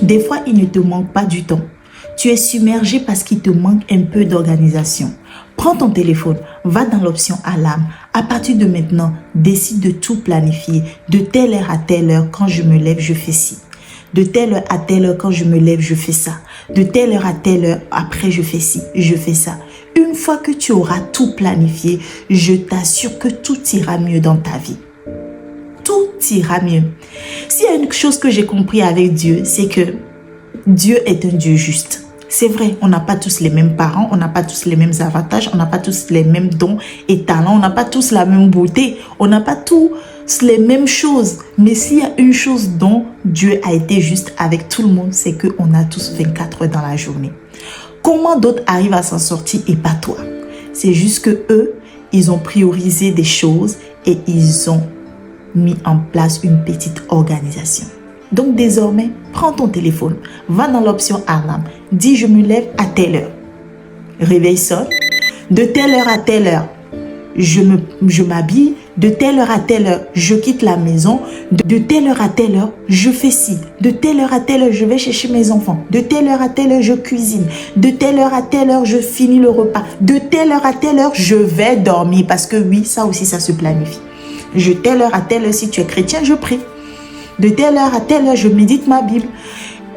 Des fois, il ne te manque pas du temps. Tu es submergé parce qu'il te manque un peu d'organisation. Prends ton téléphone, va dans l'option alarme. À partir de maintenant, décide de tout planifier. De telle heure à telle heure, quand je me lève, je fais ci. De telle heure à telle heure, quand je me lève, je fais ça. De telle heure à telle heure, après je fais ci, je fais ça. Une fois que tu auras tout planifié, je t'assure que tout ira mieux dans ta vie. Tout ira mieux. S'il y a une chose que j'ai compris avec Dieu, c'est que Dieu est un Dieu juste. C'est vrai, on n'a pas tous les mêmes parents, on n'a pas tous les mêmes avantages, on n'a pas tous les mêmes dons et talents, on n'a pas tous la même beauté, on n'a pas tous les mêmes choses. Mais s'il y a une chose dont Dieu a été juste avec tout le monde, c'est qu'on a tous 24 heures dans la journée. Comment d'autres arrivent à s'en sortir et pas toi? C'est juste que eux, ils ont priorisé des choses et ils ont mis en place une petite organisation. Donc désormais, prends ton téléphone, va dans l'option alarme, dis je me lève à telle heure. Réveil sonne, de telle heure à telle heure, je m'habille, de telle heure à telle heure, je quitte la maison, de telle heure à telle heure, je fais ci, de telle heure à telle heure, je vais chercher mes enfants, de telle heure à telle heure, je cuisine, de telle heure à telle heure, je finis le repas, de telle heure à telle heure, je vais dormir parce que oui, ça aussi, ça se planifie. De telle heure à telle heure, si tu es chrétien, je prie. De telle heure à telle heure, je médite ma Bible.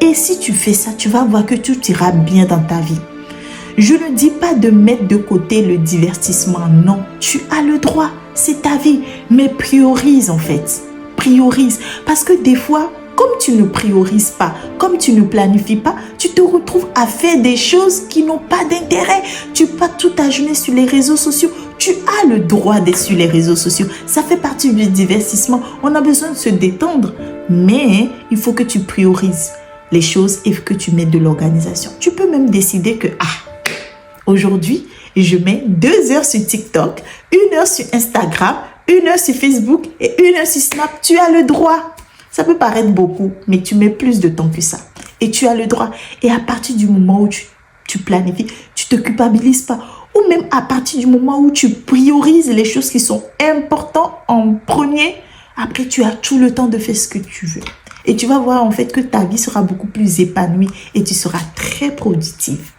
Et si tu fais ça, tu vas voir que tout ira bien dans ta vie. Je ne dis pas de mettre de côté le divertissement. Non, tu as le droit. C'est ta vie. Mais priorise en fait. Priorise. Parce que des fois, comme tu ne priorises pas, comme tu ne planifies pas, tu te retrouves à faire des choses qui n'ont pas d'intérêt. Tu passes toute ta journée sur les réseaux sociaux. Tu as le droit d'être sur les réseaux sociaux. Ça fait partie du divertissement. On a besoin de se détendre. Mais il faut que tu priorises les choses et que tu mettes de l'organisation. Tu peux même décider que, aujourd'hui, je mets 2 heures sur TikTok, 1 heure sur Instagram, 1 heure sur Facebook et 1 heure sur Snap. Tu as le droit. Ça peut paraître beaucoup, mais tu mets plus de temps que ça. Et tu as le droit. Et à partir du moment où tu planifies, tu ne te culpabilises pas. Ou même à partir du moment où tu priorises les choses qui sont importantes en premier, après tu as tout le temps de faire ce que tu veux. Et tu vas voir en fait que ta vie sera beaucoup plus épanouie et tu seras très productive.